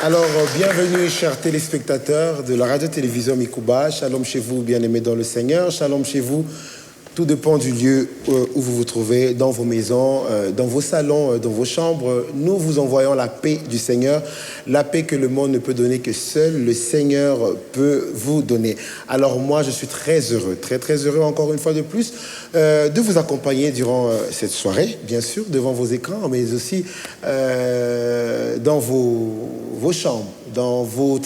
Alors, bienvenue, chers téléspectateurs de la radio-télévision Mikuba. Shalom chez vous, bien-aimés dans le Seigneur. Shalom chez vous. Tout dépend du lieu où vous vous trouvez, dans vos maisons, dans vos salons, dans vos chambres. Nous vous envoyons la paix du Seigneur, la paix que le monde ne peut donner, que seul le Seigneur peut vous donner. Alors moi, je suis très heureux, très heureux encore une fois de plus, de vous accompagner durant cette soirée, bien sûr, devant vos écrans, mais aussi dans vos chambres, dans vos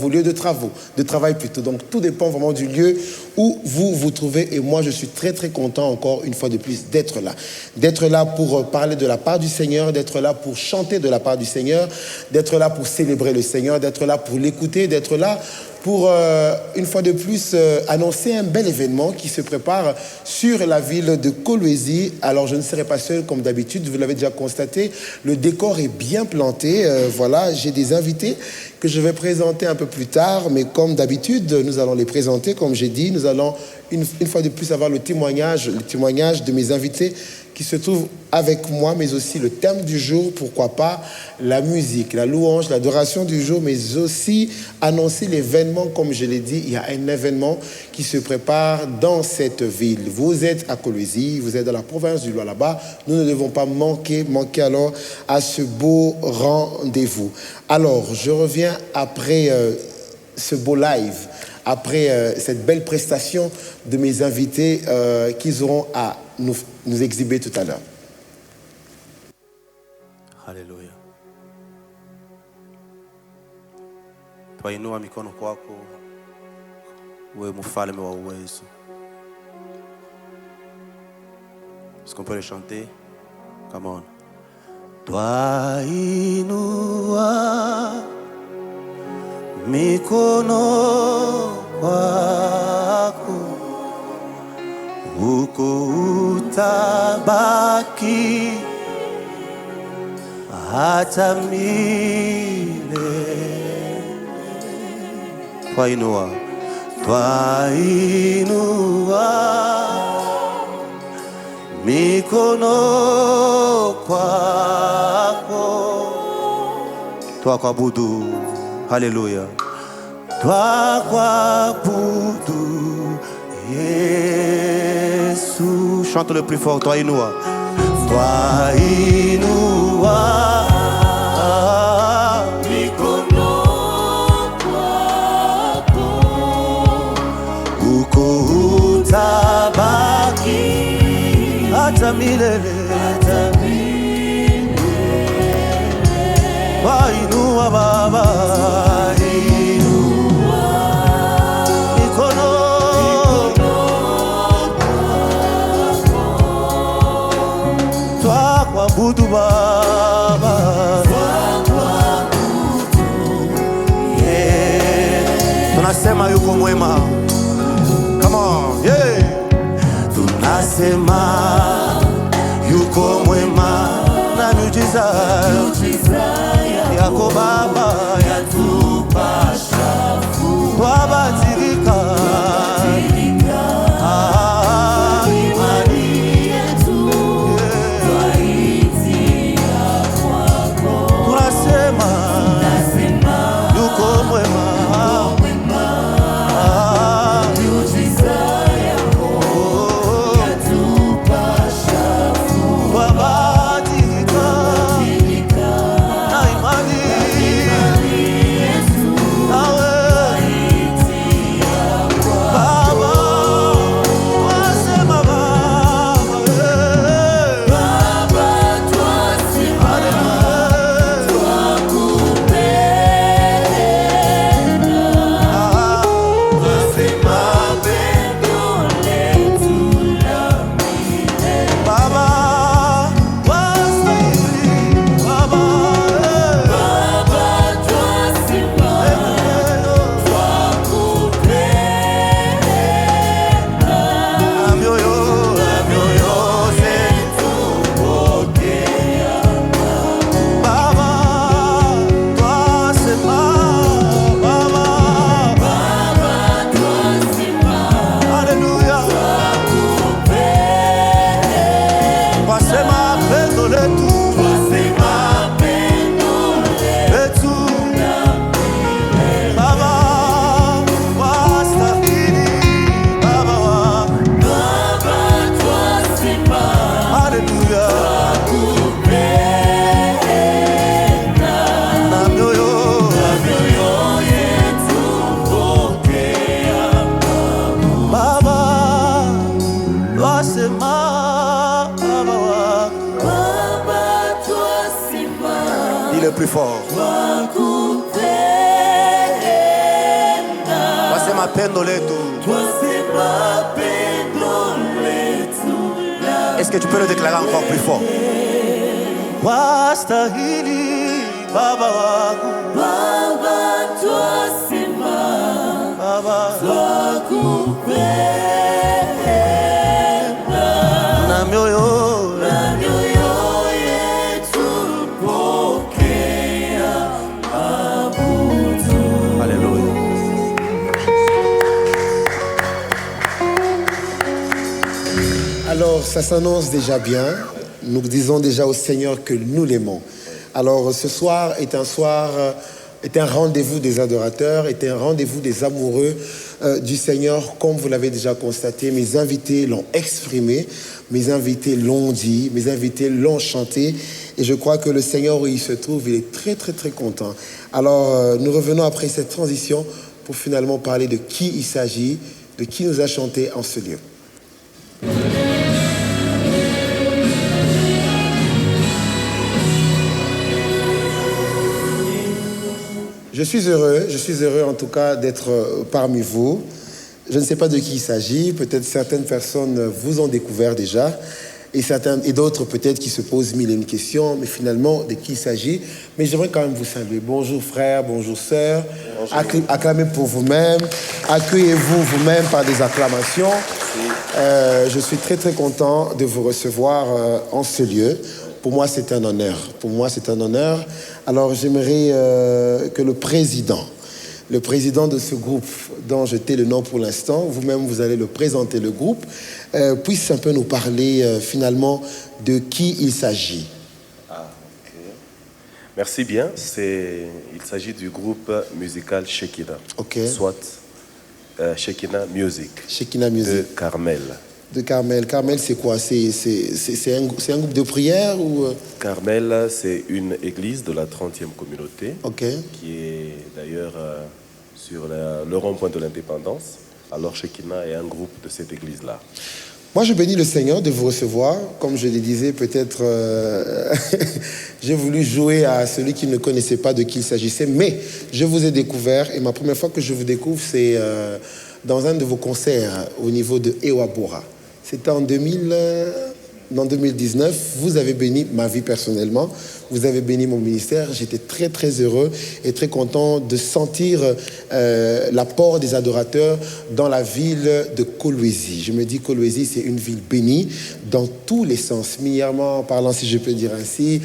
lieux de travail plutôt. Donc tout dépend vraiment du lieu où vous vous trouvez. Et moi, je suis très content encore une fois de plus d'être là pour parler de la part du Seigneur, d'être là pour chanter de la part du Seigneur, d'être là pour célébrer le Seigneur, d'être là pour l'écouter, d'être là pour, une fois de plus, annoncer un bel événement qui se prépare sur la ville de Kolwezi. Alors, je ne serai pas seul comme d'habitude, vous l'avez déjà constaté, le décor est bien planté. Voilà, j'ai des invités que je vais présenter un peu plus tard, mais comme d'habitude, nous allons les présenter. Comme j'ai dit, nous allons une fois de plus avoir le témoignage de mes invités qui se trouvent avec moi, mais aussi le thème du jour, pourquoi pas la musique, la louange, l'adoration du jour, mais aussi annoncer l'événement. Comme je l'ai dit, il y a un événement qui se prépare dans cette ville. Vous êtes à Kolwezi, vous êtes dans la province du Lualaba. Nous ne devons pas manquer alors à ce beau rendez-vous. Alors, je reviens après ce beau live, après cette belle prestation de mes invités qu'ils auront à nous exhiber tout à l'heure. Haleluya. Twainua mikono kwako, wewe mfalme wa uwezo. Est-ce qu'on peut le chanter? Come on. Twainua mikono kwako, huko utabaki hata milele. Twainua mikono kwako, twakuabudu. Haleluya. Twakuabudu Yesu. Chante le plus fort. Twainua mikono kwako, huko utabaki hata milele. Twainua Baba, twakuabudu Baba, yeah. Tunasema yuko mwema. Come on, yeah. Tunasema yuko mwema na miujiza yako Baba yatupasha, twabatirika Il est plus fort. Wasema pendo letu. Est-ce que tu peux le déclarer encore plus fort? Wastahili Baba wangu, Baba twasema, Baba twakupenda, na mioyo yetu pokea mabudu. Alléluia. Alors, ça s'annonce déjà bien. Nous disons déjà au Seigneur que nous l'aimons. Alors, ce soir est un rendez-vous des adorateurs, est un rendez-vous des amoureux du Seigneur. Comme vous l'avez déjà constaté, mes invités l'ont exprimé, mes invités l'ont dit, mes invités l'ont chanté. Et je crois que le Seigneur, où il se trouve, il est très, très, très content. Alors, nous revenons après cette transition pour finalement parler de qui il s'agit, de qui nous a chanté en ce lieu. Je suis heureux en tout cas d'être parmi vous. Je ne sais pas de qui il s'agit, peut-être certaines personnes vous ont découvert déjà, et d'autres peut-être qui se posent mille et une questions, mais finalement de qui il s'agit. Mais j'aimerais quand même vous saluer. Bonjour frères, bonjour sœurs, acclamez pour vous-même, accueillez-vous vous-même par des acclamations. Je suis très très content de vous recevoir en ce lieu. Pour moi, c'est un honneur. Alors, j'aimerais que le président de ce groupe, dont je tais le nom pour l'instant, vous-même, vous allez le présenter, le groupe, puisse un peu nous parler finalement de qui il s'agit. Ah, ok. Merci bien. Il s'agit du groupe musical Shekinah. Ok. Soit Shekinah Music. Shekinah Music. De Carmel. De Carmel. Carmel, c'est quoi? C'est un groupe de prière ou... Carmel, c'est une église de la 30e communauté, okay, qui est d'ailleurs sur le rond-point de l'indépendance. Alors Shekinah est un groupe de cette église-là. Moi, je bénis le Seigneur de vous recevoir. Comme je le disais, peut-être j'ai voulu jouer à celui qui ne connaissait pas de qui il s'agissait, mais je vous ai découvert, et ma première fois que je vous découvre, c'est dans un de vos concerts au niveau de Ewabora. C'était en 2019, vous avez béni ma vie personnellement, vous avez béni mon ministère. J'étais très très heureux et très content de sentir l'apport des adorateurs dans la ville de Kolwezi. Je me dis Kolwezi, c'est une ville bénie dans tous les sens, millièrement parlant, si je peux dire ainsi,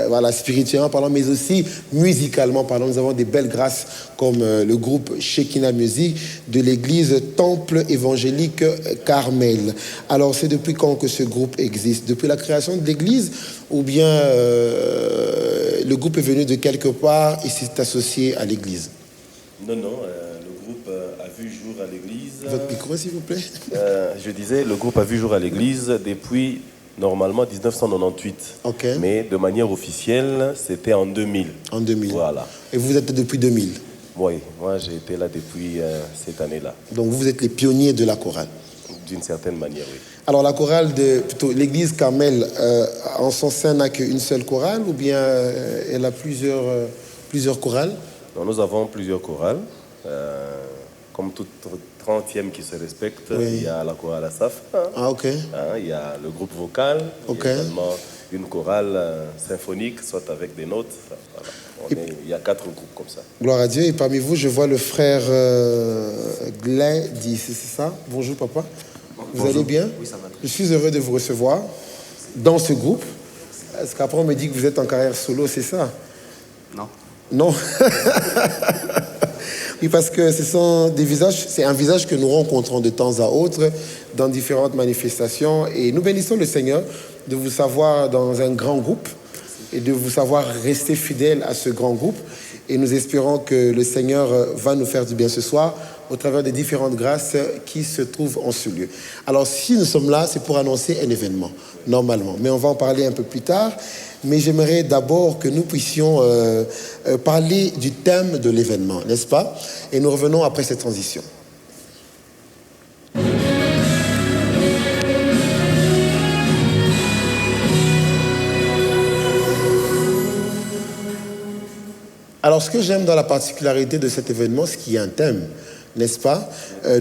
voilà, spirituellement parlant, mais aussi musicalement parlant. Nous avons des belles grâces comme le groupe Shekinah Music de l'église Temple évangélique Carmel. Alors, c'est depuis quand que ce groupe existe? Depuis la création de l'église, ou bien le groupe est venu de quelque part et s'est associé à l'église? Non, le groupe a vu jour à l'église... Votre micro, s'il vous plaît. Je disais, le groupe a vu jour à l'église depuis, normalement, 1998. Okay. Mais de manière officielle, c'était en 2000. En 2000. Voilà. Et vous êtes depuis 2000? Oui, moi j'ai été là depuis cette année-là. Donc vous êtes les pionniers de la chorale? D'une certaine manière, oui. Alors la chorale plutôt l'église Carmel, en son sein n'a qu'une seule chorale, ou bien elle a plusieurs chorales? Non, nous avons plusieurs chorales. Comme toute 30e qui se respecte, oui. Il y a la chorale Asaf. Ah, ok. Il y a le groupe vocal. Ok. Il y a également une chorale symphonique, soit avec des notes. Voilà. Il y a 4 groupes comme ça. Gloire à Dieu. Et parmi vous, je vois le frère Gladys, c'est ça? Bonjour papa. Vous allez bien? Oui, ça va. Je suis heureux de vous recevoir dans ce groupe. Parce qu'après, on me dit que vous êtes en carrière solo, c'est ça? Non. Non. Oui, parce que ce sont des visages, c'est un visage que nous rencontrons de temps à autre dans différentes manifestations. Et nous bénissons le Seigneur de vous savoir dans un grand groupe et de vous savoir rester fidèle à ce grand groupe. Et nous espérons que le Seigneur va nous faire du bien ce soir au travers des différentes grâces qui se trouvent en ce lieu. Alors, si nous sommes là, c'est pour annoncer un événement, normalement. Mais on va en parler un peu plus tard. Mais j'aimerais d'abord que nous puissions parler du thème de l'événement, n'est-ce pas? Et nous revenons après cette transition. Alors, ce que j'aime dans la particularité de cet événement, c'est qu'il y a un thème, n'est-ce pas?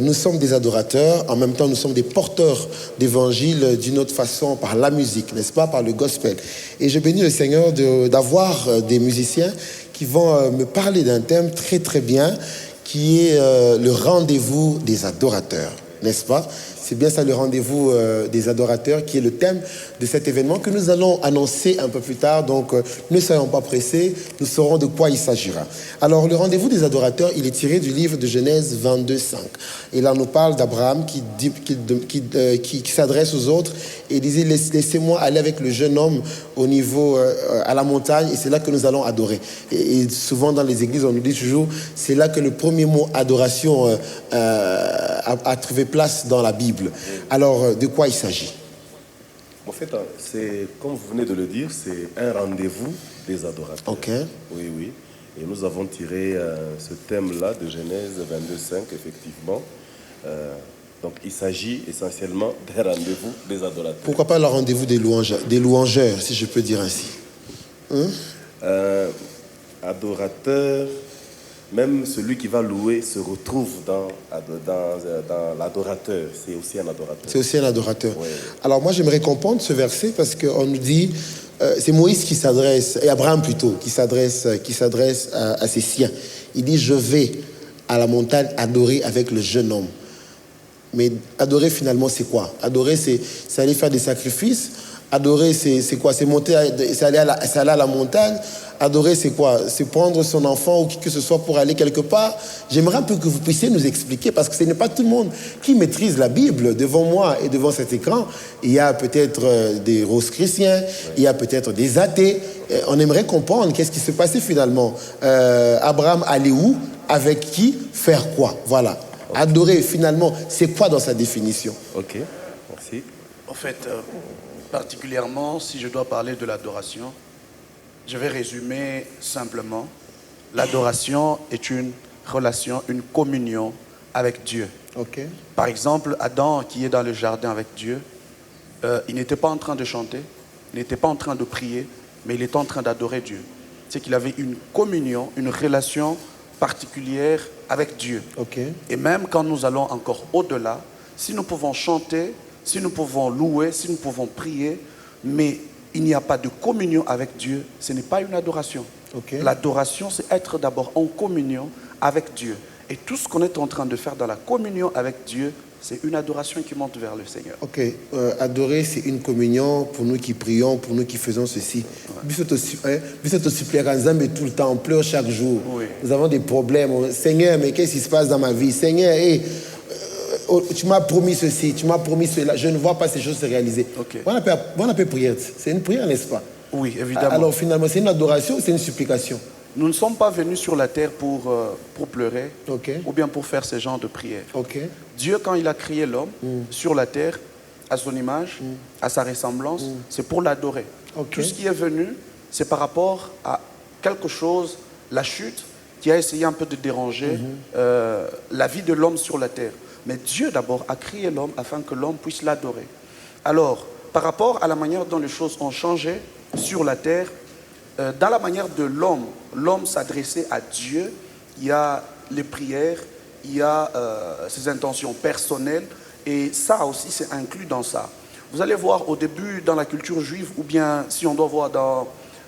Nous sommes des adorateurs, en même temps nous sommes des porteurs d'évangile d'une autre façon, par la musique, n'est-ce pas? Par le gospel. Et je bénis le Seigneur d'avoir des musiciens qui vont me parler d'un thème très très bien, qui est le rendez-vous des adorateurs, n'est-ce pas? C'est bien ça, le rendez-vous des adorateurs, qui est le thème de cet événement que nous allons annoncer un peu plus tard. Donc, ne soyons pas pressés, nous saurons de quoi il s'agira. Alors, le rendez-vous des adorateurs, il est tiré du livre de Genèse 22:5. Et là, on nous parle d'Abraham qui s'adresse aux autres et disait, laissez-moi aller avec le jeune homme au niveau, à la montagne, et c'est là que nous allons adorer. Et souvent, dans les églises, on nous dit toujours, c'est là que le premier mot adoration a trouvé place dans la Bible. Alors, de quoi il s'agit? En fait, c'est, comme vous venez de le dire, c'est un rendez-vous des adorateurs. Ok. Oui, oui. Et nous avons tiré ce thème-là de Genèse 22:5, effectivement. Donc, il s'agit essentiellement d'un rendez-vous des adorateurs. Pourquoi pas le rendez-vous des louangeurs, si je peux dire ainsi? Adorateur, même celui qui va louer se retrouve dans l'adorateur. C'est aussi un adorateur. C'est aussi un adorateur. Oui. Alors moi, j'aimerais comprendre ce verset parce qu'on nous dit, c'est Moïse qui s'adresse, et Abraham plutôt, qui s'adresse à ses siens. Il dit, je vais à la montagne adorer avec le jeune homme. Mais adorer finalement, c'est quoi? Adorer, c'est aller faire des sacrifices. Adorer, c'est quoi? C'est monter, c'est aller à la montagne. Adorer, c'est quoi? C'est prendre son enfant ou qui que ce soit pour aller quelque part. J'aimerais un peu que vous puissiez nous expliquer, parce que ce n'est pas tout le monde qui maîtrise la Bible. Devant moi et devant cet écran, il y a peut-être des roses chrétiens, il y a peut-être des athées. On aimerait comprendre qu'est-ce qui se passait finalement. Abraham allait où? Avec qui? Faire quoi? Voilà. Okay. Adorer, finalement, c'est quoi dans sa définition? Ok, merci. En fait, particulièrement, si je dois parler de l'adoration, je vais résumer simplement. L'adoration est une relation, une communion avec Dieu. Okay. Par exemple, Adam qui est dans le jardin avec Dieu, il n'était pas en train de chanter, il n'était pas en train de prier, mais il était en train d'adorer Dieu. C'est qu'il avait une communion, une relation particulière avec Dieu. Okay. Et même quand nous allons encore au-delà, si nous pouvons chanter, si nous pouvons louer, si nous pouvons prier, mais il n'y a pas de communion avec Dieu, ce n'est pas une adoration. Okay. L'adoration, c'est être d'abord en communion avec Dieu. Et tout ce qu'on est en train de faire dans la communion avec Dieu, c'est une adoration qui monte vers le Seigneur. Ok, adorer, c'est une communion pour nous qui prions, pour nous qui faisons ceci. Vous êtes tout le temps, on pleure chaque jour. Oui. Nous avons des problèmes. Seigneur, mais qu'est-ce qui se passe dans ma vie? Seigneur, tu m'as promis ceci, tu m'as promis cela. Je ne vois pas ces choses se réaliser. Okay. On appelle prière. C'est une prière, n'est-ce pas? Oui, évidemment. Alors finalement, c'est une adoration ou c'est une supplication? Nous ne sommes pas venus sur la terre pour pleurer, okay, ou bien pour faire ce genre de prière. Okay. Dieu, quand il a créé l'homme sur la terre, à son image, à sa ressemblance, c'est pour l'adorer. Okay. Tout ce qui est venu, c'est par rapport à quelque chose, la chute, qui a essayé un peu de déranger la vie de l'homme sur la terre. Mais Dieu d'abord a créé l'homme afin que l'homme puisse l'adorer. Alors, par rapport à la manière dont les choses ont changé sur la terre, dans la manière de l'homme s'adresser à Dieu, il y a les prières, il y a ses intentions personnelles, et ça aussi c'est inclus dans ça. Vous allez voir au début dans la culture juive, ou bien si on doit voir dans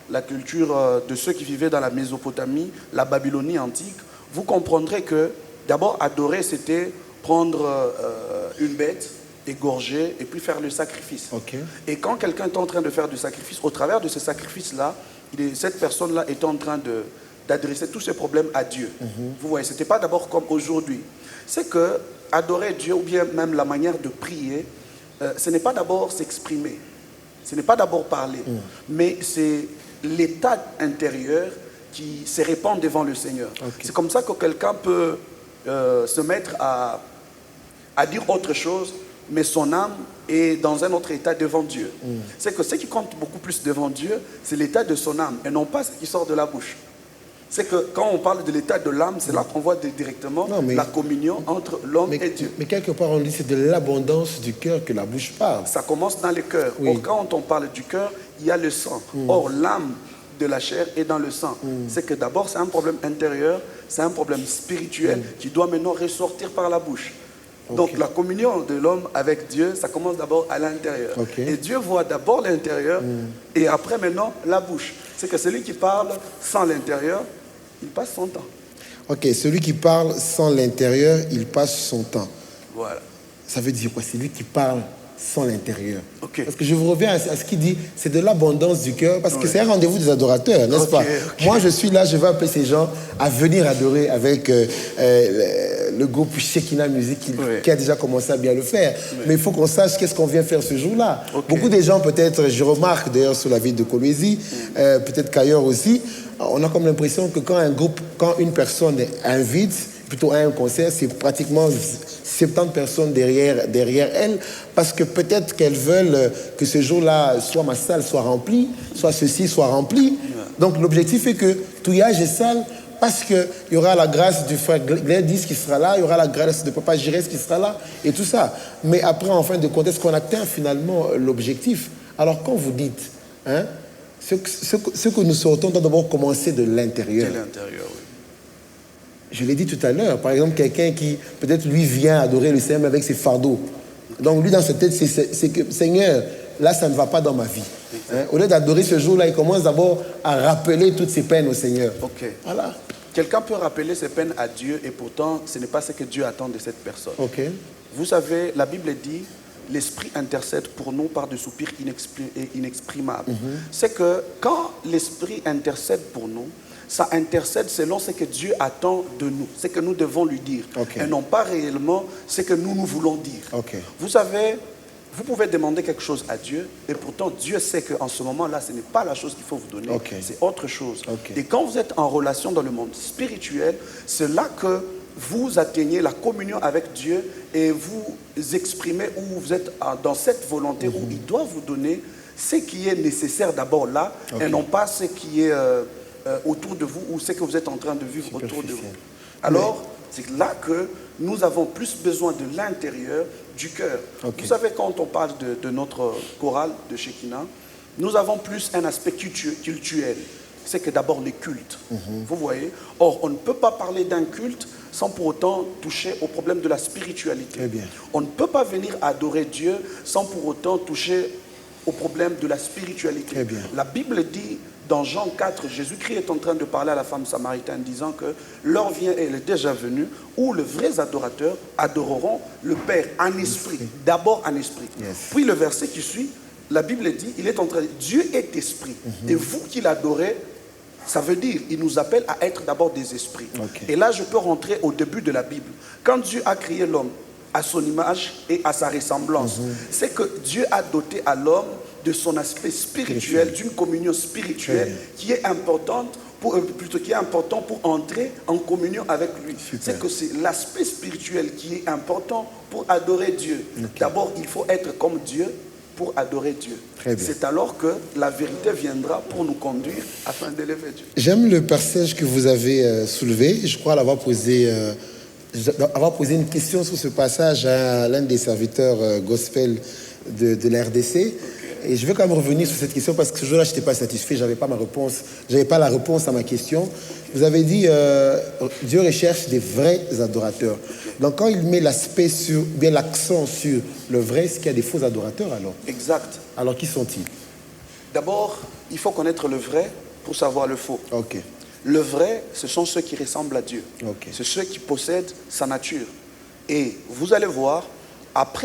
la culture de ceux qui vivaient dans la Mésopotamie, la Babylonie antique, vous comprendrez que d'abord adorer c'était prendre une bête, égorger et puis faire le sacrifice. Okay. Et quand quelqu'un est en train de faire du sacrifice, au travers de ce sacrifice-là, cette personne-là est en train d'adresser tous ses problèmes à Dieu. Vous voyez, ce n'était pas d'abord comme aujourd'hui. C'est que adorer Dieu, ou bien même la manière de prier, ce n'est pas d'abord s'exprimer, ce n'est pas d'abord parler, mais c'est l'état intérieur qui se répand devant le Seigneur. Okay. C'est comme ça que quelqu'un peut se mettre à dire autre chose, mais son âme est dans un autre état devant Dieu. C'est que ce qui compte beaucoup plus devant Dieu, c'est l'état de son âme, et non pas ce qui sort de la bouche. C'est que quand on parle de l'état de l'âme, c'est là qu'on voit directement la communion entre l'homme et Dieu. Mais quelque part, on dit que c'est de l'abondance du cœur que la bouche parle. Ça commence dans le cœur. Oui. Or, quand on parle du cœur, il y a le sang. Or, l'âme de la chair et dans le sang. C'est que d'abord, c'est un problème intérieur, c'est un problème spirituel qui doit maintenant ressortir par la bouche. Donc la communion de l'homme avec Dieu, ça commence d'abord à l'intérieur. Et Dieu voit d'abord l'intérieur et après maintenant la bouche. C'est que celui qui parle sans l'intérieur, il passe son temps. Ok, celui qui parle sans l'intérieur, il passe son temps. Voilà. Ça veut dire quoi? C'est lui qui parle sans l'intérieur. Ok. Parce que je vous reviens à ce qu'il dit, c'est de l'abondance du cœur, parce que c'est un rendez-vous des adorateurs, n'est-ce pas? Moi, je suis là, je vais appeler ces gens à venir adorer avec le groupe Shekinah Music qui a déjà commencé à bien le faire. Mais il faut qu'on sache qu'est-ce qu'on vient faire ce jour-là. Beaucoup de gens, peut-être, je remarque d'ailleurs sur la ville de Kolwezi, peut-être qu'ailleurs aussi, on a comme l'impression que quand une personne invite, plutôt à un concert, c'est pratiquement 70 personnes derrière elle, parce que peut-être qu'elles veulent que ce jour-là, soit ma salle soit remplie, soit ceci soit rempli. Donc l'objectif est que Touillage est salle, parce qu'il y aura la grâce du frère Gladys qui sera là, il y aura la grâce de Papa Girès qui sera là, et tout ça. Mais après, en fin de compte, est-ce qu'on atteint finalement l'objectif? Alors quand vous dites, hein, ce que nous sortons doit d'abord commencer de l'intérieur. De l'intérieur, oui. Je l'ai dit tout à l'heure, par exemple, quelqu'un qui, peut-être, lui, vient adorer le Seigneur avec ses fardeaux. Donc, lui, dans sa tête, c'est que, Seigneur, là, ça ne va pas dans ma vie. Hein? Au lieu d'adorer ce jour-là, il commence d'abord à rappeler toutes ses peines au Seigneur. Ok. Voilà. Quelqu'un peut rappeler ses peines à Dieu et pourtant, ce n'est pas ce que Dieu attend de cette personne. Ok. Vous savez, la Bible dit, l'Esprit intercède pour nous par des soupirs inexprimables. C'est que quand l'Esprit intercède pour nous, ça intercède selon ce que Dieu attend de nous, ce que nous devons lui dire, et non pas réellement ce que nous voulons dire. Vous savez, vous pouvez demander quelque chose à Dieu, et pourtant Dieu sait qu'en ce moment-là, ce n'est pas la chose qu'il faut vous donner, c'est autre chose. Et quand vous êtes en relation dans le monde spirituel, c'est là que vous atteignez la communion avec Dieu et vous exprimez où vous êtes dans cette volonté où il doit vous donner ce qui est nécessaire d'abord là, et non pas ce qui est autour de vous ou ce que vous êtes en train de vivre autour de vous. Alors, c'est là que nous avons plus besoin de l'intérieur, du cœur. Vous savez, quand on parle de notre chorale de Shekinah, nous avons plus un aspect cultuel. C'est que d'abord les cultes. Vous voyez? Or, on ne peut pas parler d'un culte sans pour autant toucher au problème de la spiritualité. On ne peut pas venir adorer Dieu sans pour autant toucher au problème de la spiritualité. La Bible dit, dans Jean 4, Jésus-Christ est en train de parler à la femme samaritaine, disant que l'heure vient et elle est déjà venue, où les vrais adorateurs adoreront le Père en esprit, d'abord en esprit. Puis le verset qui suit, la Bible dit, il est en train de dire, Dieu est esprit, et vous qui l'adorez, ça veut dire, il nous appelle à être d'abord des esprits. Et là, je peux rentrer au début de la Bible. Quand Dieu a créé l'homme à son image et à sa ressemblance, c'est que Dieu a doté à l'homme de son aspect spirituel, d'une communion spirituelle qui est importante, qui est important pour entrer en communion avec lui. C'est que c'est l'aspect spirituel qui est important pour adorer Dieu. D'abord, il faut être comme Dieu pour adorer Dieu. C'est alors que la vérité viendra pour nous conduire afin d'élever Dieu. J'aime le passage que vous avez soulevé. Je crois l'avoir posé, une question sur ce passage à l'un des serviteurs gospel de la RDC. Et je vais quand même revenir sur cette question parce que ce jour-là, je n'étais pas satisfait, je n'avais pas la réponse à ma question. Vous avez dit, Dieu recherche des vrais adorateurs. Donc quand il met l'accent sur le vrai, est-ce qu'il y a des faux adorateurs alors? Exact. Alors qui sont-ils? D'abord, il faut connaître le vrai pour savoir le faux. Le vrai, ce sont ceux qui ressemblent à Dieu. C'est ceux qui possèdent sa nature. Et vous allez voir,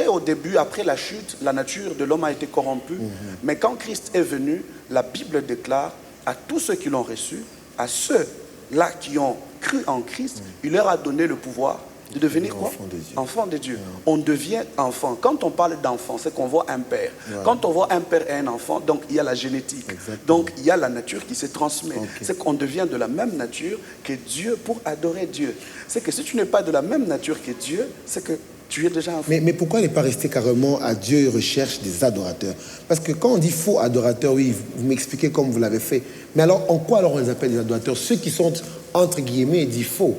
au début, après la chute, la nature de l'homme a été corrompue. Mais quand Christ est venu, la Bible déclare à tous ceux qui l'ont reçu, à ceux-là qui ont cru en Christ, il leur a donné le pouvoir de devenir quoi? Enfant de Dieu. On devient enfant. Quand on parle d'enfant, c'est qu'on voit un père. Quand on voit un père et un enfant, donc il y a la génétique. Donc il y a la nature qui se transmet. C'est qu'on devient de la même nature que Dieu pour adorer Dieu. C'est que si tu n'es pas de la même nature que Dieu, c'est que tu es déjà un faux. Mais pourquoi n'est pas resté carrément à Dieu recherche des adorateurs? Parce que quand on dit faux adorateurs, oui, vous m'expliquez comme vous l'avez fait. Mais alors, en quoi alors on les appelle des adorateurs? Ceux qui sont, entre guillemets, dits faux.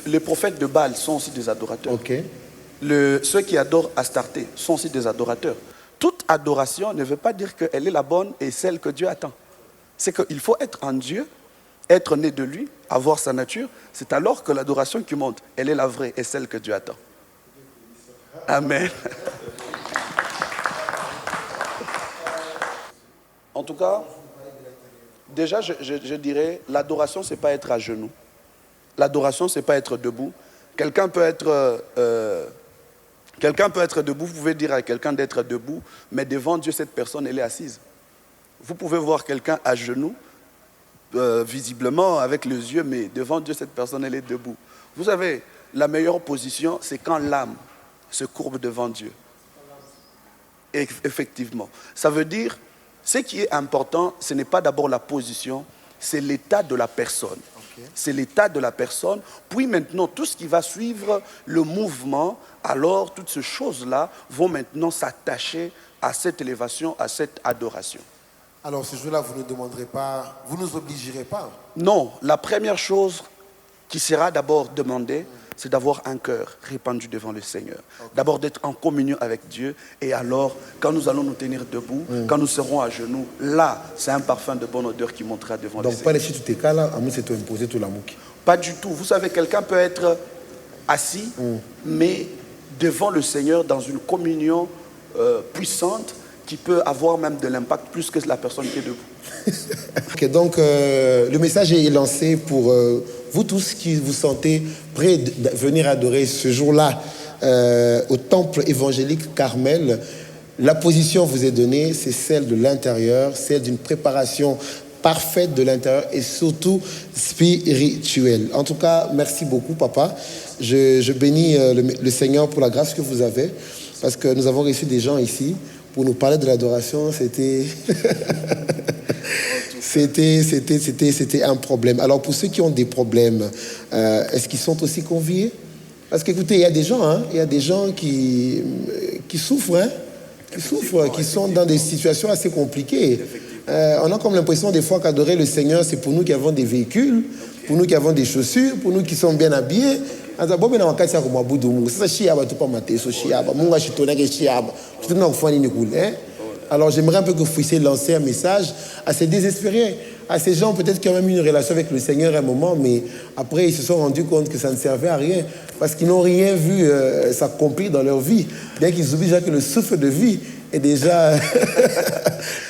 Les prophètes de Baal sont aussi des adorateurs. Ceux qui adorent Astarté sont aussi des adorateurs. Toute adoration ne veut pas dire qu'elle est la bonne et celle que Dieu attend. c'est qu'il faut être en Dieu, être né de lui, avoir sa nature. C'est alors que l'adoration qui monte, elle est la vraie et celle que Dieu attend. Amen. En tout cas, déjà, je dirais, l'adoration, ce n'est pas être à genoux. L'adoration, ce n'est pas être debout. Quelqu'un peut être debout, vous pouvez dire à quelqu'un d'être debout, mais devant Dieu, cette personne, elle est assise. Vous pouvez voir quelqu'un à genoux, visiblement avec les yeux, mais devant Dieu, cette personne, elle est debout. Vous savez, la meilleure position, c'est quand l'âme se courbe devant Dieu. Et effectivement. Ça veut dire, ce qui est important, ce n'est pas d'abord la position, c'est l'état de la personne. C'est l'état de la personne. Puis maintenant, tout ce qui va suivre le mouvement, alors toutes ces choses-là vont maintenant s'attacher à cette élévation, à cette adoration. Alors ce jour-là, vous ne demanderez pas, vous ne nous obligerez pas. Non, la première chose qui sera d'abord demandée, c'est d'avoir un cœur répandu devant le Seigneur. D'abord d'être en communion avec Dieu. Et alors, quand nous allons nous tenir debout, quand nous serons à genoux, là, c'est un parfum de bonne odeur qui montera devant le Donc Seigneur. pas les chutes tout cas là, à moi c'est toi imposé tout l'amour. Pas du tout. Vous savez, quelqu'un peut être assis, mais devant le Seigneur dans une communion puissante qui peut avoir même de l'impact plus que la personne qui est debout. Ok, donc le message est lancé pour vous tous qui vous sentez prêts de venir adorer ce jour-là au temple évangélique Carmel. La position vous est donnée, c'est celle de l'intérieur, celle d'une préparation parfaite de l'intérieur et surtout spirituelle. En tout cas, merci beaucoup, papa. Je bénis le Seigneur pour la grâce que vous avez, parce que nous avons reçu des gens ici pour nous parler de l'adoration. C'était un problème. Alors, pour ceux qui ont des problèmes, est-ce qu'ils sont aussi conviés? Parce qu'écoutez, il y a des gens qui souffrent, qui sont dans des situations assez compliquées. On a comme l'impression des fois qu'adorer le Seigneur, c'est pour nous qui avons des véhicules, pour nous qui avons des chaussures, pour nous qui sommes bien habillés. Alors j'aimerais un peu que vous puissiez lancer un message à ces désespérés, à ces gens peut-être qui ont même eu une relation avec le Seigneur à un moment, mais après ils se sont rendus compte que ça ne servait à rien, parce qu'ils n'ont rien vu s'accomplir dans leur vie, bien qu'ils oublient déjà que le souffle de vie est déjà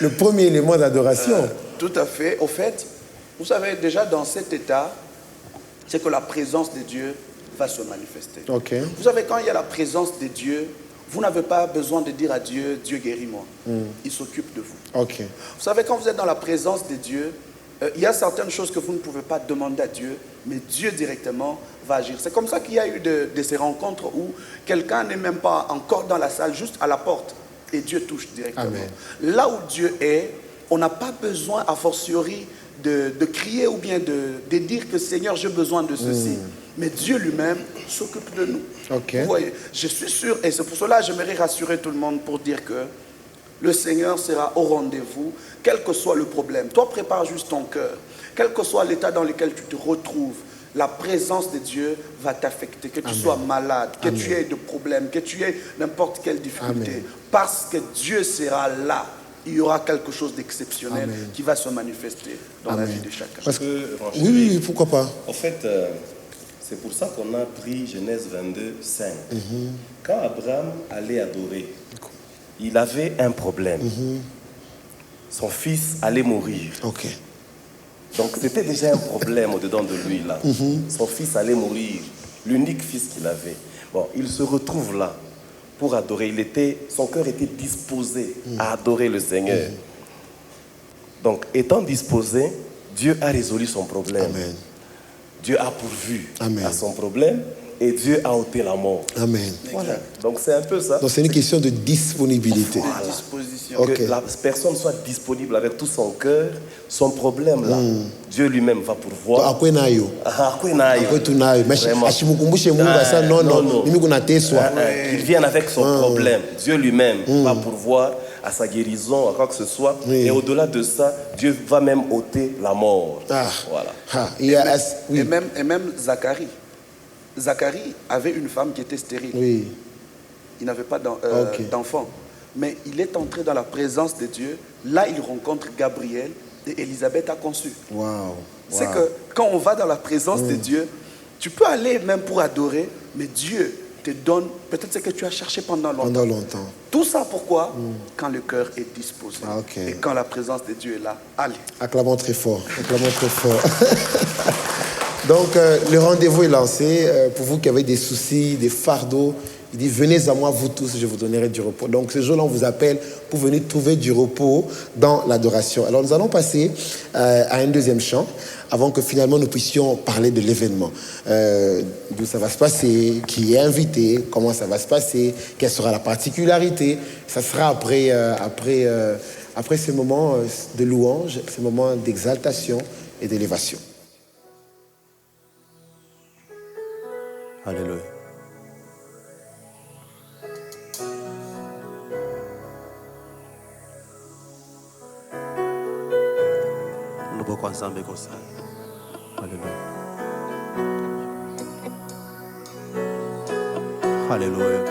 le premier élément d'adoration. Tout à fait. Au fait, vous savez, déjà dans cet état, c'est que la présence de Dieu va se manifester. Okay. Vous savez, quand il y a la présence de Dieu, vous n'avez pas besoin de dire à Dieu, Dieu guéris-moi. Il s'occupe de vous. Okay. Vous savez, quand vous êtes dans la présence de Dieu, il y a certaines choses que vous ne pouvez pas demander à Dieu, mais Dieu directement va agir. C'est comme ça qu'il y a eu de ces rencontres où quelqu'un n'est même pas encore dans la salle, juste à la porte, et Dieu touche directement. Amen. Là où Dieu est, on n'a pas besoin, a fortiori, de crier ou bien de dire que Seigneur, j'ai besoin de ceci. Mais Dieu lui-même s'occupe de nous. Okay. Vous voyez, je suis sûr, et c'est pour cela que j'aimerais rassurer tout le monde pour dire que le Seigneur sera au rendez-vous, quel que soit le problème. Toi, prépare juste ton cœur. Quel que soit l'état dans lequel tu te retrouves, la présence de Dieu va t'affecter. Que tu Amen. sois malade, que Amen. tu aies de problèmes, que tu aies n'importe quelle difficulté. Amen. Parce que Dieu sera là. Il y aura quelque chose d'exceptionnel Amen. qui va se manifester dans la Amen. vie de chacun. Parce que, renchérir. oui, pourquoi pas. En fait, c'est pour ça qu'on a pris Genèse 22, 5. Quand Abraham allait adorer, il avait un problème. Son fils allait mourir. Ok. Donc c'était déjà un problème au-dedans de lui, là. Son fils allait mourir, l'unique fils qu'il avait. Bon, il se retrouve là pour adorer. Son cœur était disposé à adorer le Seigneur. Donc, étant disposé, Dieu a résolu son problème. Amen. Dieu a pourvu Amen. à son problème et Dieu a ôté la mort. Amen. Voilà. Donc c'est un peu ça. Donc c'est une question de disponibilité. De disposition. Ok. Que la personne soit disponible avec tout son cœur, son problème là, Dieu lui-même va pourvoir. Akwe nayo. Akwe nayo. Akwe tunayo. Mais Vraiment. ashimukumbushe Mungu asa non. Mimi kuna teswa. Qu'il vienne avec son problème. Dieu lui-même va pourvoir à sa guérison, à quoi que ce soit. Oui. Et au-delà de ça, Dieu va même ôter la mort. Ah. Voilà. Ah, il y a oui. Et même Zacharie. Zacharie avait une femme qui était stérile. Oui. Il n'avait pas Ok. d'enfant. Mais il est entré dans la présence de Dieu. Là, il rencontre Gabriel et Élisabeth a conçu. Wow. C'est que quand on va dans la présence de Dieu, tu peux aller même pour adorer, mais Dieu te donne peut-être ce que tu as cherché pendant longtemps. Pendant longtemps. Tout ça pourquoi? Quand le cœur est disposé. Ah, ok. Et quand la présence de Dieu est là, allez. Acclamons très fort. Acclamons très fort. Donc, le rendez-vous est lancé. Pour vous qui avez des soucis, des fardeaux, il dit, venez à moi, vous tous, je vous donnerai du repos. Donc, ce jour-là, on vous appelle pour venir trouver du repos dans l'adoration. Alors, nous allons passer à un deuxième chant, avant que finalement nous puissions parler de l'événement. D'où ça va se passer, qui est invité, comment ça va se passer, quelle sera la particularité. Ça sera après ce moment de louange, ce moment d'exaltation et d'élévation. Alléluia. Nous pouvons ensemble comme ça. Alléluia. Alléluia.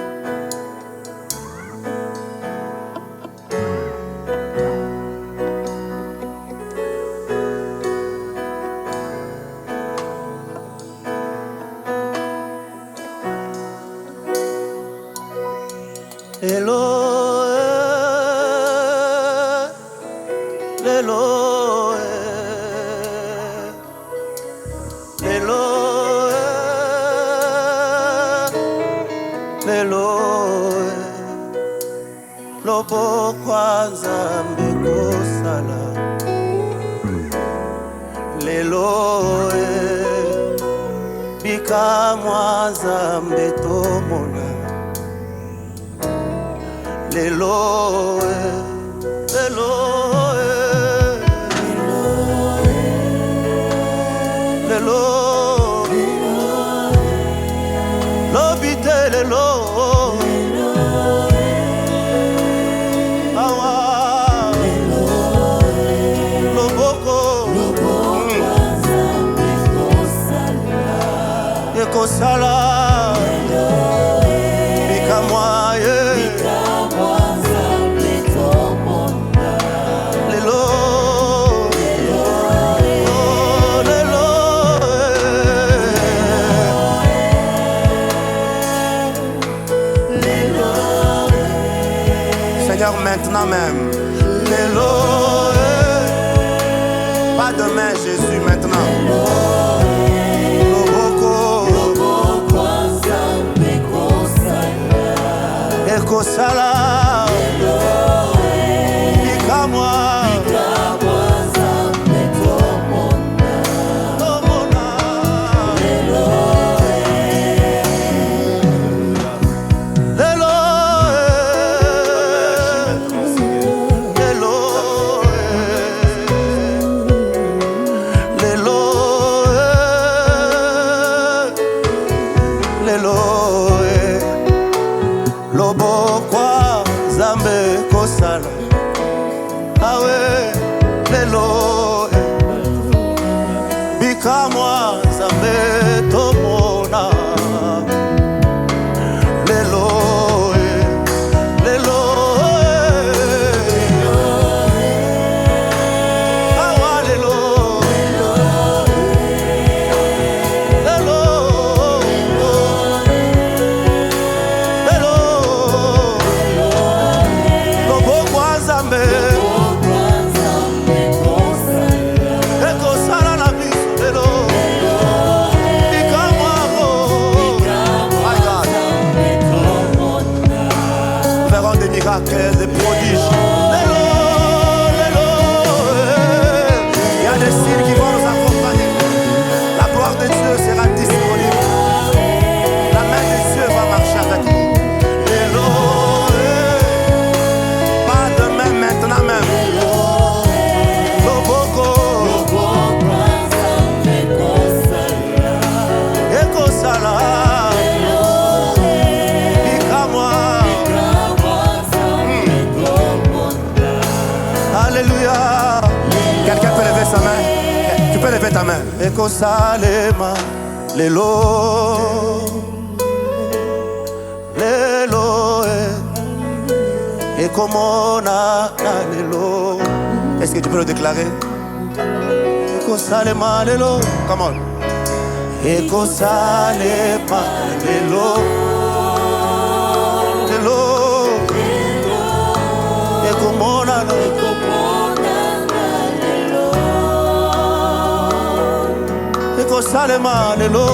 Maintenant même, pas demain, Jésus, maintenant. Ekosala, Bikamwa. Des prodiges. Il y a des signes qui vont nous accompagner. La gloire de Dieu sera disponible. La main de Dieu va marcher avec nous. Pas demain, maintenant même. Alléluia. Quelqu'un peut lever sa main? Tu peux lever ta main. Eko salema lelo lelo eko mona na lelo. Est-ce que tu peux le déclarer? Ekosalema lelo. Come on. Ekosalema lelo. Lelo. Ekomona lelo. Ekosalema lelo.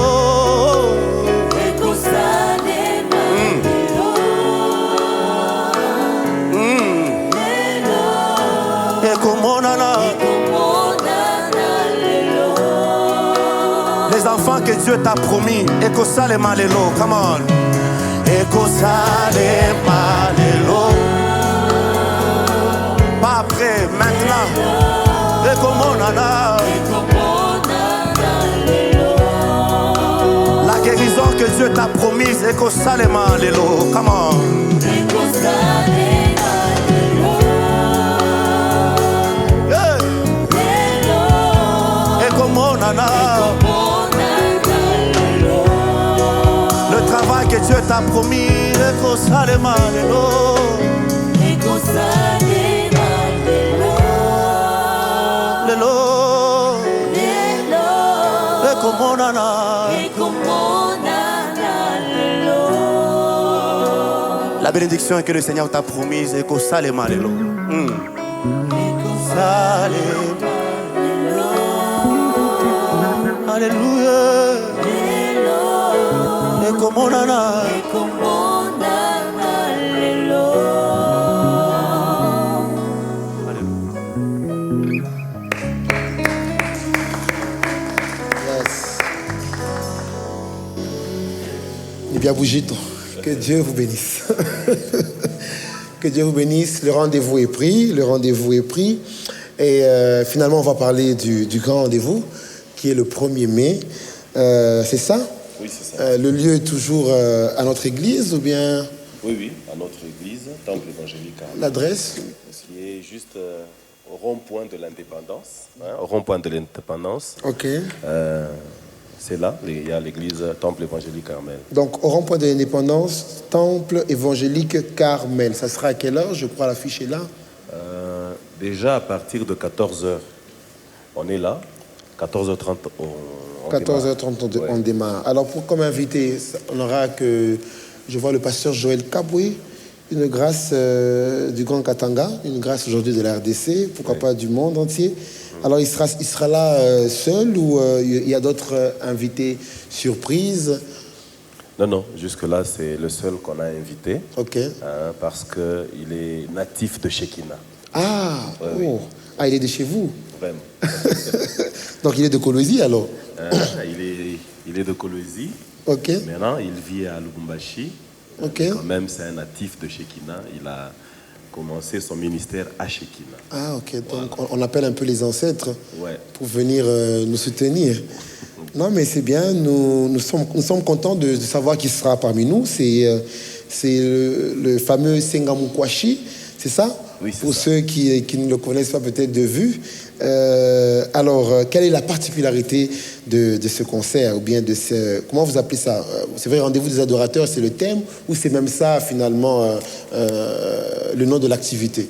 Les enfants que Dieu t'a promis, Ekosalema lelo, come on. Ekosalema lelo. Pas après, maintenant. Ekomonana. La guérison que Dieu t'a promise, Ekosalema lelo, come on. Le travail que Dieu t'a promis, Ekosalema lelo. Lelo. Ekomonana. La bénédiction que le Seigneur t'a promise, Ekosalema lelo. Ekosalema. Alléluia. Ekomonana. Yes. Eh bien, Bougito, que Dieu vous bénisse. Que Dieu vous bénisse. Le rendez-vous est pris. Le rendez-vous est pris. Et finalement, on va parler du grand rendez-vous, qui est le 1er mai. C'est ça? Oui, c'est ça. Le lieu est toujours à notre église ou bien Oui, oui, à notre église, Temple évangélique. l'adresse? Qui est juste au rond-point de l'indépendance. Hein, au rond-point de l'indépendance. Ok. C'est là, il y a l'église Temple évangélique Carmel. Donc, au rond-point de l'indépendance, Temple évangélique Carmel. Ça sera à quelle heure? Je crois l'affiche est là. Déjà à partir de 14h, on est là. 14h30, on 14h30, on démarre. Alors, comme invité, on aura que, je vois le pasteur Joël Kaboué, une grâce du Grand Katanga, une grâce aujourd'hui de la RDC, pourquoi pas du monde entier. Alors, il sera là seul ou il y a d'autres invités surprises? Non, jusque-là, c'est le seul qu'on a invité. Ok. Hein, parce qu'il est natif de Shekina. Ah, Oui. Ah, il est de chez vous? Vraiment. Donc, il est de Kolwezi alors? Il est de Kolwezi. Ok. Maintenant, il vit à Lubumbashi. Ok. Quand même, c'est un natif de Shekina. Il a commencé son ministère à Shekina. Ah, ok. Donc, on appelle un peu les ancêtres pour venir nous soutenir. Non, mais c'est bien. Nous sommes contents de savoir qu'il sera parmi nous. C'est le fameux Sengamukwashi, c'est ça? Oui, c'est pour ça. ceux qui ne le connaissent pas peut-être de vue. Alors, quelle est la particularité de ce concert ou bien de ce... Comment vous appelez ça? C'est vrai, rendez-vous des adorateurs, c'est le thème ou c'est même ça, finalement, le nom de l'activité?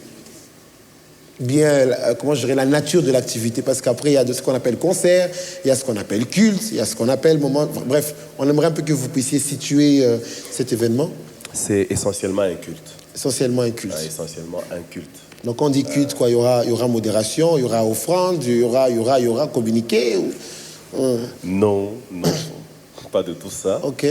Bien, comment je dirais, la nature de l'activité, parce qu'après, il y a ce qu'on appelle concert, il y a ce qu'on appelle culte, il y a ce qu'on appelle moment... Bref, on aimerait un peu que vous puissiez situer cet événement. C'est essentiellement un culte. Essentiellement un culte. Essentiellement un culte. Donc on dit culte, quoi, il y aura modération, il y aura offrande, il y aura communiqué Non, pas de tout ça. Ok.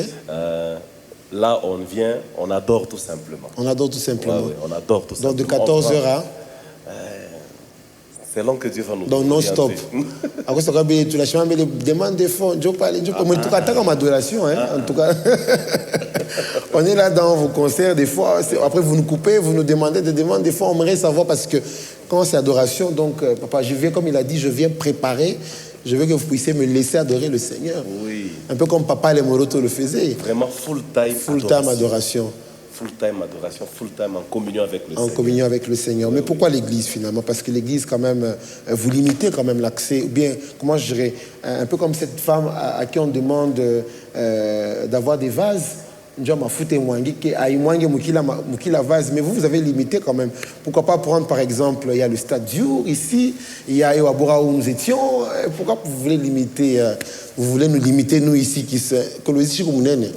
Là, on vient, on adore tout simplement. On adore tout simplement. Ouais, on adore tout simplement. Donc de 14h à... C'est long que Dieu va nous Donc non-stop. Après, ça va être tu l'as mais demande des fonds. En tout cas, tant comme adoration, en tout cas. On est là dans vos concerts, des fois. Après, vous nous coupez, vous nous demandez des demandes. Des fois, on aimerait savoir parce que quand c'est adoration, donc, papa, je viens, comme il a dit, je viens préparer. Je veux que vous puissiez me laisser adorer le Seigneur. Oui. Un peu comme Papa les Moroto le faisait. Vraiment full-time adoration. Full-time adoration, full-time en communion avec le Seigneur. En communion avec le Seigneur. Mais pourquoi l'Église finalement? Parce que l'Église quand même, vous limitez quand même l'accès. Ou bien, comment je dirais, un peu comme cette femme à qui on demande d'avoir des vases Njoma Fute Mwangi, qui a Mwangi Mukila Vase, mais vous avez limité quand même. Pourquoi pas prendre par exemple, il y a le stade Diour ici, il y a Ewabura où nous étions. Pourquoi vous voulez limiter, vous voulez nous limiter, nous ici, qui se.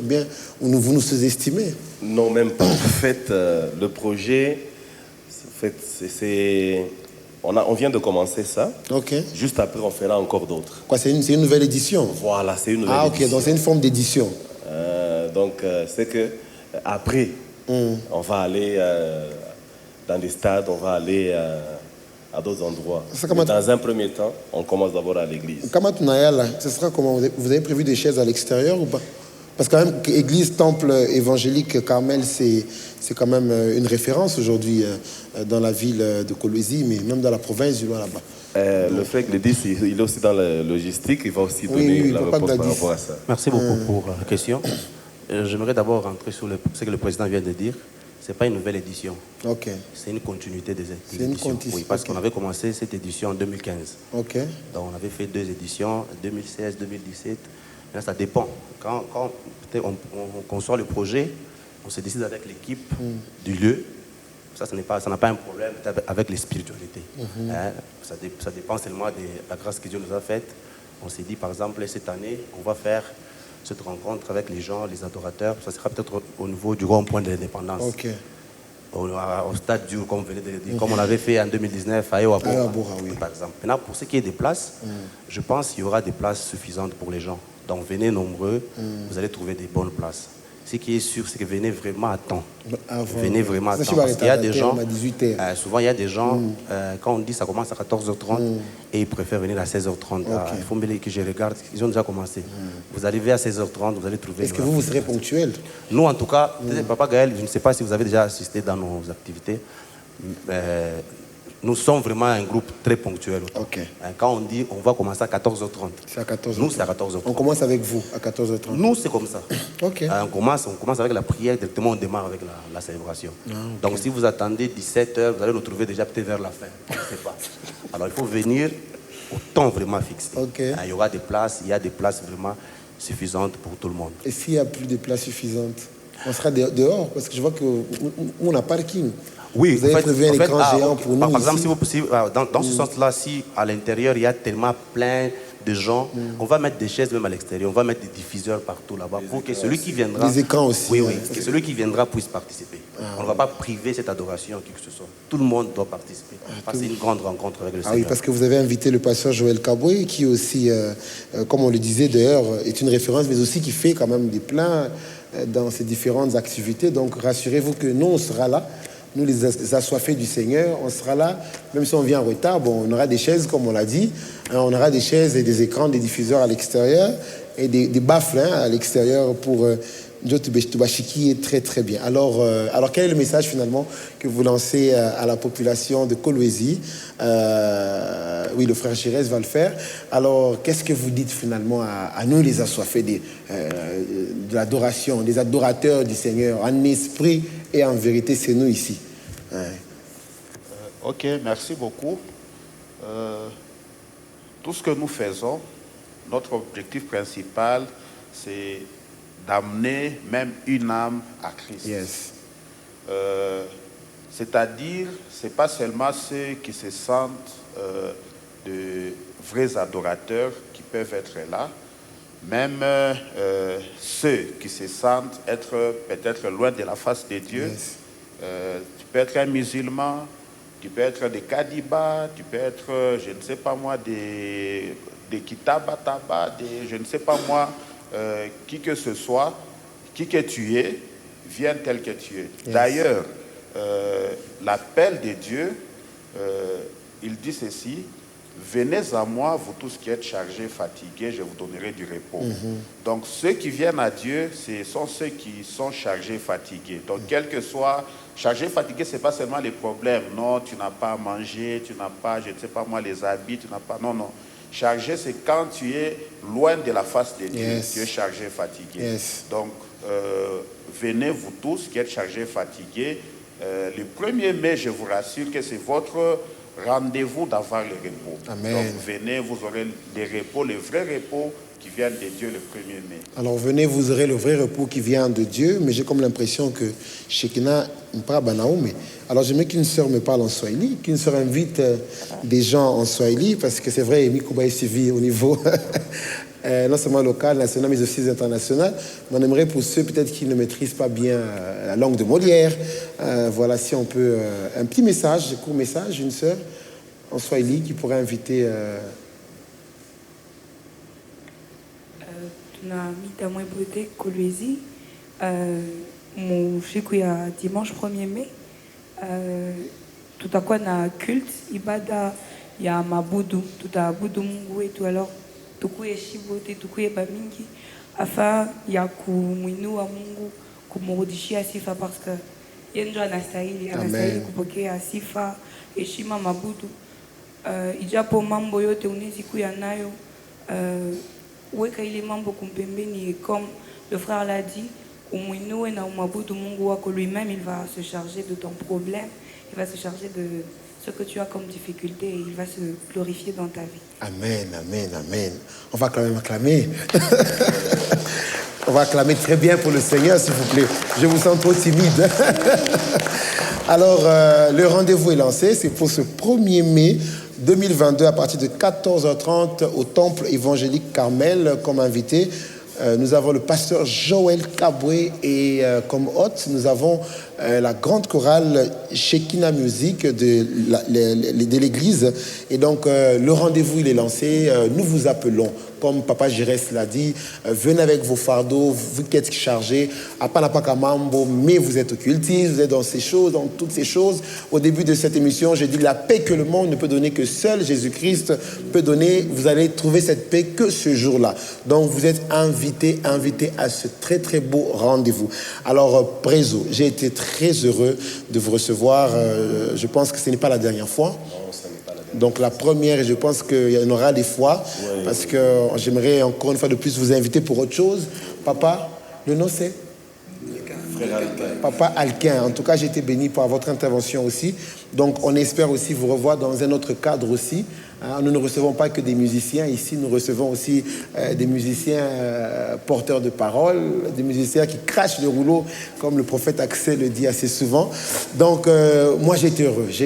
Bien, vous nous sous-estimez? Non, même pas. En fait, le projet, en fait, on vient de commencer ça. Ok. Juste après, on fera encore d'autres. Quoi, c'est une nouvelle édition? Voilà, c'est une nouvelle édition. Ah, ok, donc c'est une forme d'édition. Donc, c'est que après, on va aller dans des stades, on va aller à d'autres endroits. Mais dans un premier temps, on commence d'abord à l'église. Ce sera comment? Vous avez prévu des chaises à l'extérieur ou pas? Parce que quand même, église, temple évangélique Carmel, c'est quand même une référence aujourd'hui dans la ville de Kolwezi, mais même dans la province du Loir là-bas. Le frère Glédis, il est aussi dans la logistique, il va aussi donner la réponse par rapport à ça. Merci beaucoup pour la question. J'aimerais d'abord rentrer sur ce que le président vient de dire. Ce n'est pas une nouvelle édition. Okay. C'est une continuité des éditions. Oui, parce qu'on avait commencé cette édition en 2015. Okay. Donc on avait fait 2 éditions, 2016, 2017. Là, ça dépend. Quand on conçoit le projet, on se décide avec l'équipe du lieu. Ça n'a pas un problème avec les spiritualités. Hein? Ça dépend seulement de la grâce que Dieu nous a faite. On s'est dit, par exemple, cette année, on va faire cette rencontre avec les gens, les adorateurs. Ça sera peut-être au niveau du rond-point de l'indépendance. Okay. Au stade du, comme vous venez de le dire, comme on avait fait en 2019 à Ewabora, oui. Par exemple. Maintenant, pour ce qui est des places, je pense qu'il y aura des places suffisantes pour les gens. Donc venez nombreux, vous allez trouver des bonnes places. Ce qui est sûr, c'est que venez vraiment à temps. Venez vraiment à temps. Parce qu'il y a des gens, souvent il y a des gens, quand on dit ça commence à 14h30, et ils préfèrent venir à 16h30. Il faut que je regarde, ils ont déjà commencé. Vous arrivez à 16h30, vous allez trouver... Est-ce que vous serez ponctuel? Nous, en tout cas, Papa Gaël, je ne sais pas si vous avez déjà assisté dans nos activités. Nous sommes vraiment un groupe très ponctuel. Okay. Quand on dit on va commencer à 14h30, c'est à 14h30. Nous, c'est à 14h30. On commence avec vous à 14h30. Nous, c'est comme ça. Okay. On commence avec la prière, directement on démarre avec la célébration. Okay. Donc si vous attendez 17h, vous allez nous trouver déjà peut-être vers la fin. Je ne sais pas. Alors il faut venir au temps vraiment fixé. Okay. Il y aura des places, il y a des places vraiment suffisantes pour tout le monde. Et s'il n'y a plus de places suffisantes, on sera dehors parce que je vois qu'on a parking. Oui, vous avez prévu un écran géant pour nous. Par exemple, dans ce sens-là, si à l'intérieur il y a tellement plein de gens, on va mettre des chaises même à l'extérieur, on va mettre des diffuseurs partout là-bas pour que celui qui viendra. Des écrans aussi. Oui, que celui qui viendra puisse participer. On ne va pas priver cette adoration à qui que ce soit. Tout le monde doit participer. C'est une grande rencontre avec le Seigneur. Oui, parce que vous avez invité le pasteur Joël Kaboué, qui aussi, comme on le disait d'ailleurs, est une référence, mais aussi qui fait quand même des plans dans ces différentes activités. Donc rassurez-vous que nous, on sera là. Nous, les assoiffés du Seigneur, on sera là, même si on vient en retard, bon, on aura des chaises, comme on l'a dit, on aura des chaises et des écrans, des diffuseurs à l'extérieur, et des baffles à l'extérieur pour Tubashiki est très très bien. Alors, quel est le message finalement que vous lancez à la population de Kolwezi? Oui, le frère Chérez va le faire. Alors, qu'est-ce que vous dites finalement à nous, les assoiffés de l'adoration, des adorateurs du Seigneur, en esprit et en vérité, c'est nous ici. Ok, merci beaucoup. Tout ce que nous faisons, notre objectif principal, c'est d'amener même une âme à Christ. Yes. C'est-à-dire, ce n'est pas seulement ceux qui se sentent de vrais adorateurs qui peuvent être là, même ceux qui se sentent être peut-être loin de la face de Dieu. Yes. Tu peux être un musulman, tu peux être des Kadiba, tu peux être, je ne sais pas moi, des Kitabataba, je ne sais pas moi, qui que ce soit, qui que tu es, viens tel que tu es. Yes. D'ailleurs, l'appel de Dieu, il dit ceci: venez à moi, vous tous qui êtes chargés, fatigués, je vous donnerai du repos. Donc ceux qui viennent à Dieu, ce sont ceux qui sont chargés, fatigués. Donc quel que soit, chargé, fatigué, ce n'est pas seulement les problèmes. Non, tu n'as pas à manger, tu n'as pas, je ne sais pas moi, les habits, tu n'as pas... Non, non. Chargé, c'est quand tu es loin de la face de Dieu. Yes. Tu es chargé, fatigué. Yes. Donc, venez vous tous qui êtes chargés, fatigués. Le 1er mai, je vous rassure que c'est votre rendez-vous d'avoir le repos. Amen. Donc, venez, vous aurez le repos, le vrai repos qui vient de Dieu le 1er mai. Alors venez, vous aurez le vrai repos qui vient de Dieu, mais j'ai comme l'impression que Shekinah n'est pas Banaoum. Alors j'aimerais qu'une sœur me parle en Swahili, qu'une sœur invite des gens en Swahili, parce que c'est vrai, Mikuba est suivi au niveau non seulement local, national, mais aussi international. Mais on aimerait pour ceux peut-être qui ne maîtrisent pas bien la langue de Molière, voilà, si on peut, un petit message, un court message, une sœur en Swahili qui pourrait inviter... na mitamwe beauté Kolwezi mu siku ya dimanche 1er mai tutakuwa na culte ibada ya mabudu, tutaabudu Mungu wetu. Alors tukuheshimu wote, tukueba mingi afin ya kumwinua Mungu, kumrudishia sifa, parce que yeye ndo anastahili kupokea sifa, heshima, mabudu. Ijapo mambo yote unaweza kuya nayo, weka ile mambo kumpembeni, comme le frère l'a dit, umwinue na umwabudu Mungu wako. Lui-même, il va se charger de ton problème, il va se charger de ce que tu as comme difficulté et il va se glorifier dans ta vie. Amen, amen, amen. On va quand même acclamer. On va acclamer très bien pour le Seigneur, s'il vous plaît. Je vous sens trop timide. Alors, le rendez-vous est lancé. C'est pour ce 1er mai 2022 à partir de 14h30 au Temple évangélique Carmel comme invité. Nous avons le pasteur Joël Kaboué et comme hôte, nous avons la grande chorale Shekinah Music de l'église. Et donc, le rendez-vous, il est lancé. Nous vous appelons, comme Papa Girès l'a dit, venez avec vos fardeaux, vous qui êtes chargés, à Panapakamambo, mais vous êtes occultistes, vous êtes dans ces choses, dans toutes ces choses. Au début de cette émission, j'ai dit la paix que le monde ne peut donner, que seul Jésus-Christ peut donner. Vous allez trouver cette paix que ce jour-là. Donc, vous êtes invités à ce très, très beau rendez-vous. Alors, Prézo, j'ai été très heureux de vous recevoir. Je pense que ce n'est pas la dernière fois. Donc la première, et je pense qu'il y en aura des fois, parce que j'aimerais encore une fois de plus vous inviter pour autre chose. Papa, le nom c'est Frère Alquin. Papa Alquin. En tout cas, j'ai été béni par votre intervention aussi. Donc on espère aussi vous revoir dans un autre cadre aussi. Nous ne recevons pas que des musiciens ici, nous recevons aussi des musiciens porteurs de parole, des musiciens qui crachent le rouleau, comme le prophète Axel le dit assez souvent. Donc, moi, j'ai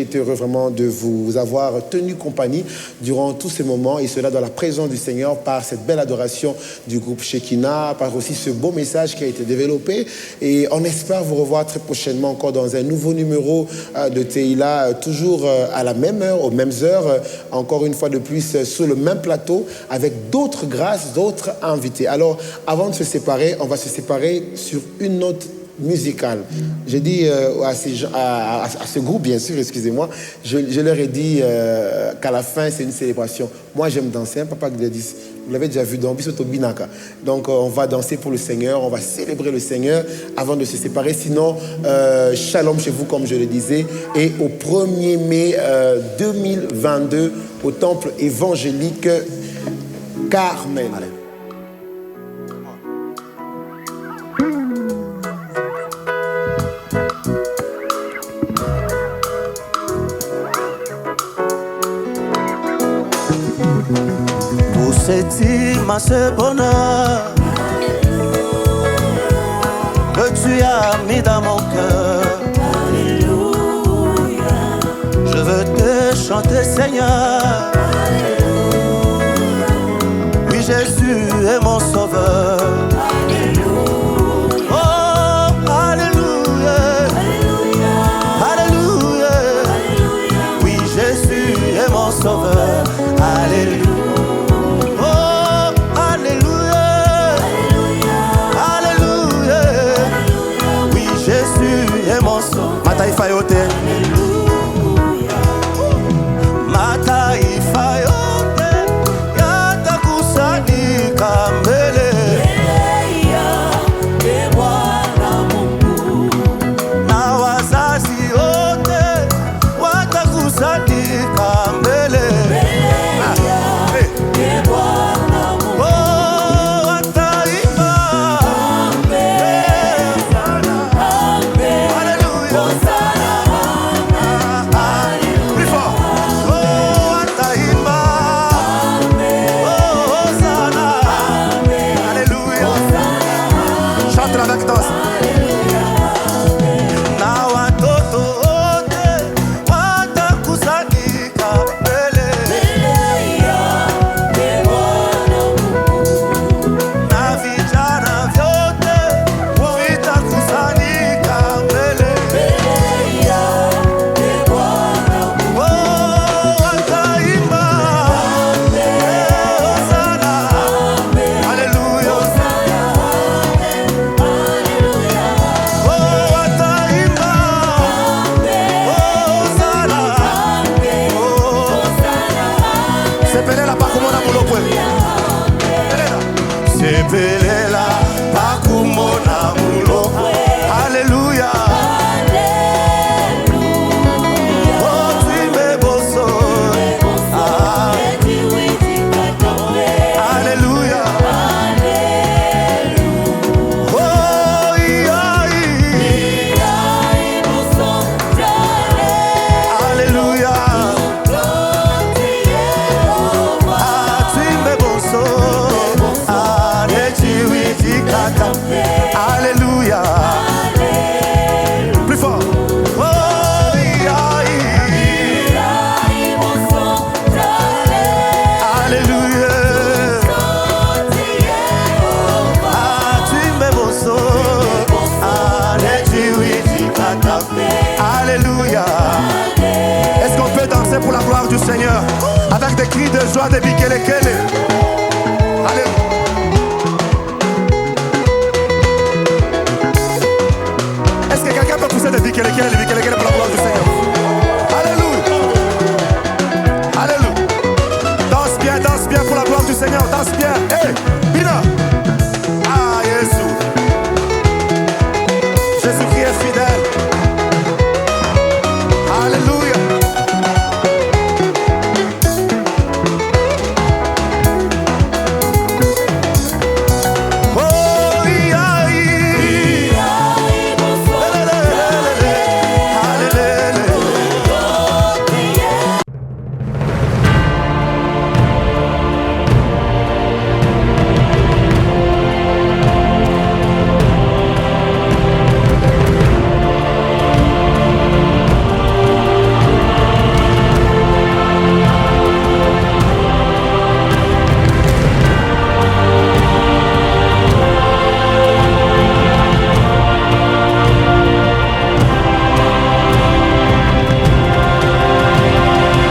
été heureux vraiment de vous avoir tenu compagnie durant tous ces moments, et cela dans la présence du Seigneur, par cette belle adoration du groupe Shekinah, par aussi ce beau message qui a été développé. Et on espère vous revoir très prochainement encore dans un nouveau numéro de Teila, toujours à la même heure, aux mêmes heures, encore une fois de plus sur le même plateau avec d'autres grâces, d'autres invités. Alors, avant de se séparer, on va se séparer sur une note musicale. J'ai dit à ce groupe, bien sûr, excusez-moi, je leur ai dit qu'à la fin, c'est une célébration. Moi, j'aime danser, hein, Papa Gladys. Vous l'avez déjà vu dans Bisoto Binaka. Donc, on va danser pour le Seigneur, on va célébrer le Seigneur avant de se séparer. Sinon, shalom chez vous, comme je le disais. Et au 1er mai 2022, au Temple évangélique Carmel. C'est ma ce bonheur que tu as mis dans mon cœur. Alléluia. Je veux te chanter, Seigneur. Alléluia. Oui, Jésus est mon sauveur. Alléluia. Oh, alléluia. Alléluia. Alléluia. Alléluia. Oui, Jésus est mon sauveur. Alléluia. Mataifa yote, mataifa yote yatakusanyika mbele sepelela pakumona mulo. Alléluia. Oh, tuimbe boso. Alléluia. Oh, Alléluia. Tuimbe boso. Alléluia. Plus fort. Oh, Alléluia. Alléluia. Est-ce qu'on peut danser pour la gloire du Seigneur avec des cris de joie, de bikelekele? Alléluia. Est-ce que quelqu'un peut pousser des bikelekele pour la gloire du Seigneur? Alléluia. Alléluia. Danse bien pour la gloire du Seigneur. Danse bien. Hey, Bina.